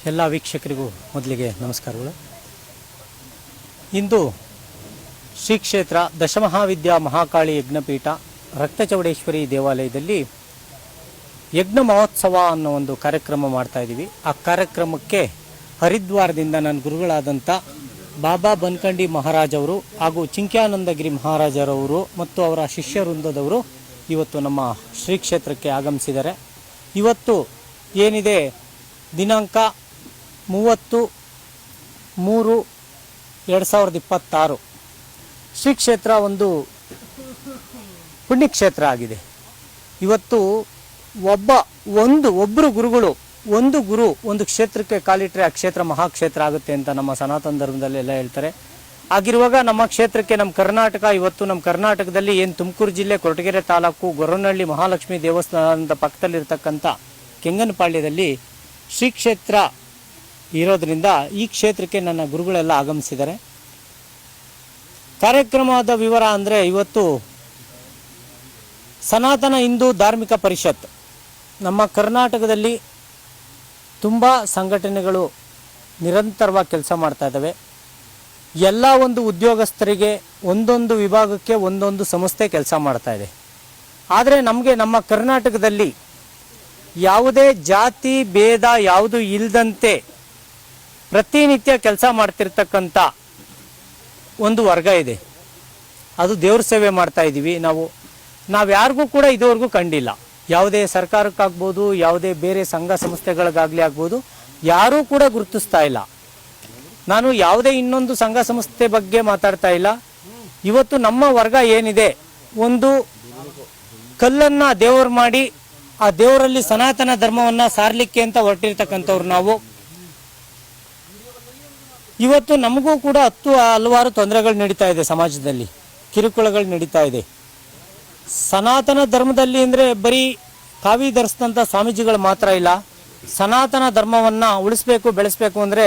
ಎಲ್ಲ ವೀಕ್ಷಕರಿಗೂ ಮೊದಲಿಗೆ ನಮಸ್ಕಾರಗಳು. ಇಂದು ಶ್ರೀ ಕ್ಷೇತ್ರ ದಶಮಹಾವಿದ್ಯಾ ಮಹಾಕಾಳಿ ಯಜ್ಞಪೀಠ ರಕ್ತಚೌಡೇಶ್ವರಿ ದೇವಾಲಯದಲ್ಲಿ ಯಜ್ಞ ಮಹೋತ್ಸವ ಅನ್ನೋ ಒಂದು ಕಾರ್ಯಕ್ರಮ ಮಾಡ್ತಾ ಇದ್ದೀವಿ. ಆ ಕಾರ್ಯಕ್ರಮಕ್ಕೆ ಹರಿದ್ವಾರದಿಂದ ನನ್ನ ಗುರುಗಳಾದಂಥ ಬಾಬಾ ಬನ್ಕಂಡಿ ಮಹಾರಾಜ್ ಅವರು ಹಾಗೂ ಚಿಂಕ್ಯಾನಂದಗಿರಿ ಮಹಾರಾಜರವರು ಮತ್ತು ಅವರ ಶಿಷ್ಯ ವೃಂದದವರು ಇವತ್ತು ನಮ್ಮ ಶ್ರೀ ಕ್ಷೇತ್ರಕ್ಕೆ ಆಗಮಿಸಿದ್ದಾರೆ. ಇವತ್ತು ಏನಿದೆ ದಿನಾಂಕ 30/3/2026 ಶ್ರೀ ಕ್ಷೇತ್ರ ಒಂದು ಪುಣ್ಯಕ್ಷೇತ್ರ ಆಗಿದೆ. ಇವತ್ತು ಒಬ್ಬರು ಗುರುಗಳು ಒಂದು ಗುರು ಒಂದು ಕ್ಷೇತ್ರಕ್ಕೆ ಕಾಲಿಟ್ಟರೆ ಆ ಕ್ಷೇತ್ರ ಮಹಾಕ್ಷೇತ್ರ ಆಗುತ್ತೆ ಅಂತ ನಮ್ಮ ಸನಾತನ ಧರ್ಮದಲ್ಲಿ ಎಲ್ಲ ಹೇಳ್ತಾರೆ. ಆಗಿರುವಾಗ ನಮ್ಮ ಕ್ಷೇತ್ರಕ್ಕೆ ನಮ್ಮ ಕರ್ನಾಟಕದಲ್ಲಿ ಏನು ತುಮಕೂರು ಜಿಲ್ಲೆ ಕೊರಟಗೆರೆ ತಾಲೂಕು ಗೊರವನಹಳ್ಳಿ ಮಹಾಲಕ್ಷ್ಮಿ ದೇವಸ್ಥಾನದ ಪಕ್ಕದಲ್ಲಿರ್ತಕ್ಕಂಥ ಕೆಂಗನಪಾಳ್ಯದಲ್ಲಿ ಶ್ರೀ ಕ್ಷೇತ್ರ ಇರೋದ್ರಿಂದ ಈ ಕ್ಷೇತ್ರಕ್ಕೆ ನನ್ನ ಗುರುಗಳೆಲ್ಲ ಆಗಮಿಸಿದ್ದಾರೆ. ಕಾರ್ಯಕ್ರಮದ ವಿವರ ಅಂದರೆ ಇವತ್ತು ಸನಾತನ ಹಿಂದೂ ಧಾರ್ಮಿಕ ಪರಿಷತ್ ನಮ್ಮ ಕರ್ನಾಟಕದಲ್ಲಿ ತುಂಬ ಸಂಘಟನೆಗಳು ನಿರಂತರವಾಗಿ ಕೆಲಸ ಮಾಡ್ತಾ ಇದ್ದಾವೆ. ಎಲ್ಲ ಒಂದು ಉದ್ಯೋಗಸ್ಥರಿಗೆ ಒಂದೊಂದು ವಿಭಾಗಕ್ಕೆ ಒಂದೊಂದು ಸಂಸ್ಥೆ ಕೆಲಸ ಮಾಡ್ತಾ ಇದೆ. ಆದರೆ ನಮ್ಮ ಕರ್ನಾಟಕದಲ್ಲಿ ಯಾವುದೇ ಜಾತಿ ಭೇದ ಯಾವುದು ಇಲ್ಲದಂತೆ ಪ್ರತಿನಿತ್ಯ ಕೆಲಸ ಮಾಡ್ತಿರ್ತಕ್ಕಂಥ ಒಂದು ವರ್ಗ ಇದೆ. ಅದು ದೇವ್ರ ಸೇವೆ ಮಾಡ್ತಾ ಇದ್ದೀವಿ. ನಾವು ಯಾರಿಗೂ ಕೂಡ ಇದುವರೆಗೂ ಕಂಡಿಲ್ಲ. ಯಾವುದೇ ಸರ್ಕಾರಕ್ಕಾಗ್ಬೋದು, ಯಾವುದೇ ಬೇರೆ ಸಂಘ ಸಂಸ್ಥೆಗಳಿಗಾಗಲಿ ಆಗ್ಬೋದು, ಯಾರೂ ಕೂಡ ಗುರುತಿಸ್ತಾ ಇಲ್ಲ. ನಾನು ಯಾವುದೇ ಇನ್ನೊಂದು ಸಂಘ ಸಂಸ್ಥೆ ಬಗ್ಗೆ ಮಾತಾಡ್ತಾ ಇಲ್ಲ. ಇವತ್ತು ನಮ್ಮ ವರ್ಗ ಏನಿದೆ, ಒಂದು ಕಲ್ಲನ್ನು ದೇವರು ಮಾಡಿ ಆ ದೇವರಲ್ಲಿ ಸನಾತನ ಧರ್ಮವನ್ನು ಸಾರಲಿಕ್ಕೆ ಅಂತ ಹೊರಟಿರ್ತಕ್ಕಂಥವ್ರು ನಾವು. ಇವತ್ತು ನಮಗೂ ಕೂಡ ಹಲವಾರು ತೊಂದರೆಗಳು ನಡೀತಾ ಇದೆ, ಸಮಾಜದಲ್ಲಿ ಕಿರುಕುಳಗಳು ನಡೀತಾ ಇದೆ. ಸನಾತನ ಧರ್ಮದಲ್ಲಿ ಅಂದರೆ ಬರೀ ಕಾವಿ ಧರಿಸಿದಂಥ ಸ್ವಾಮೀಜಿಗಳು ಮಾತ್ರ ಇಲ್ಲ. ಸನಾತನ ಧರ್ಮವನ್ನು ಉಳಿಸ್ಬೇಕು ಬೆಳೆಸಬೇಕು ಅಂದರೆ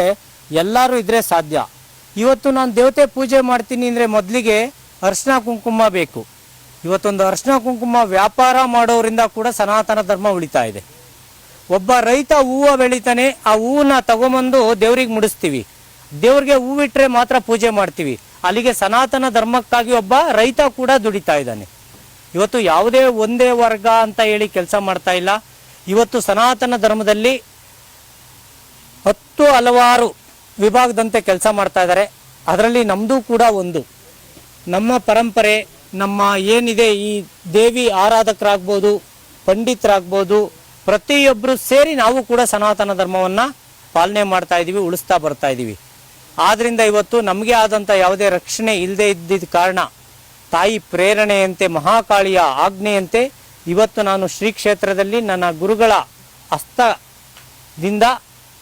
ಎಲ್ಲರೂ ಇದ್ರೆ ಸಾಧ್ಯ. ಇವತ್ತು ನಾನು ದೇವತೆ ಪೂಜೆ ಮಾಡ್ತೀನಿ ಅಂದರೆ ಮೊದಲಿಗೆ ಅರಿಶಿನ ಕುಂಕುಮ ಬೇಕು. ಇವತ್ತೊಂದು ಅರಿಶಿನ ಕುಂಕುಮ ವ್ಯಾಪಾರ ಮಾಡೋರಿಂದ ಕೂಡ ಸನಾತನ ಧರ್ಮ ಉಳಿತಾ ಇದೆ. ಒಬ್ಬ ರೈತ ಹೂವು ಬೆಳಿತಾನೆ, ಆ ಹೂವನ್ನ ತಗೊಂಬಂದು ದೇವ್ರಿಗೆ ಮುಡಿಸ್ತೀವಿ. ದೇವ್ರಿಗೆ ಹೂವಿಟ್ರೆ ಮಾತ್ರ ಪೂಜೆ ಮಾಡ್ತೀವಿ. ಅಲ್ಲಿಗೆ ಸನಾತನ ಧರ್ಮಕ್ಕಾಗಿ ಒಬ್ಬ ರೈತ ಕೂಡ ದುಡಿತಾ ಇದ್ದಾನೆ. ಇವತ್ತು ಯಾವುದೇ ಒಂದೇ ವರ್ಗ ಅಂತ ಹೇಳಿ ಕೆಲಸ ಮಾಡ್ತಾ ಇಲ್ಲ. ಇವತ್ತು ಸನಾತನ ಧರ್ಮದಲ್ಲಿ ಹಲವಾರು ವಿಭಾಗದಂತೆ ಕೆಲಸ ಮಾಡ್ತಾ ಇದ್ದಾರೆ. ಅದರಲ್ಲಿ ನಮ್ಮದು ಕೂಡ ಒಂದು. ನಮ್ಮ ಪರಂಪರೆ, ನಮ್ಮ ಏನಿದೆ ಈ ದೇವಿ ಆರಾಧಕರಾಗ್ಬೋದು, ಪಂಡಿತರಾಗ್ಬೋದು, ಪ್ರತಿಯೊಬ್ಬರು ಸೇರಿ ನಾವು ಕೂಡ ಸನಾತನ ಧರ್ಮವನ್ನು ಪಾಲನೆ ಮಾಡ್ತಾ ಇದ್ದೀವಿ, ಉಳಿಸ್ತಾ ಬರ್ತಾ ಇದ್ದೀವಿ. ಆದ್ದರಿಂದ ಇವತ್ತು ನಮಗೆ ಆದಂಥ ಯಾವುದೇ ರಕ್ಷಣೆ ಇಲ್ಲದೆ ಇದ್ದಿದ್ದ ಕಾರಣ ತಾಯಿ ಪ್ರೇರಣೆಯಂತೆ, ಮಹಾಕಾಳಿಯ ಆಜ್ಞೆಯಂತೆ ಇವತ್ತು ನಾನು ಶ್ರೀ ಕ್ಷೇತ್ರದಲ್ಲಿ ನನ್ನ ಗುರುಗಳ ಹಸ್ತದಿಂದ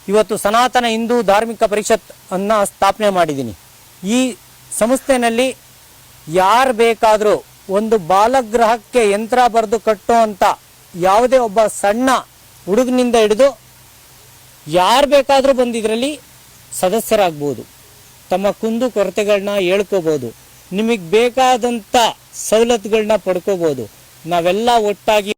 ಇವತ್ತು ಸನಾತನ ಹಿಂದೂ ಧಾರ್ಮಿಕ ಪರಿಷತ್ ಅನ್ನು ಸ್ಥಾಪನೆ ಮಾಡಿದ್ದೀನಿ. ಈ ಸಂಸ್ಥೆಯಲ್ಲಿ ಯಾರು ಬೇಕಾದರೂ ಒಂದು ಬಾಲಗ್ರಹಕ್ಕೆ ಯಂತ್ರ ಬರೆದು ಕಟ್ಟೋ ಅಂತ ಯಾವುದೇ ಒಬ್ಬ ಸಣ್ಣ ಹುಡುಗನಿಂದ ಹಿಡಿದು ಯಾರು ಬೇಕಾದರೂ ಬಂದು ಇದರಲ್ಲಿ ಸದಸ್ಯರಾಗ್ಬೋದು. ತಮ್ಮ ಕುಂದು ಕೊರತೆಗಳನ್ನ ಹೇಳ್ಕೋಬೋದು, ನಿಮಗೆ ಬೇಕಾದಂಥ ಸವಲತ್ತುಗಳನ್ನ ಪಡ್ಕೋಬೋದು. ನಾವೆಲ್ಲ ಒಟ್ಟಾಗಿ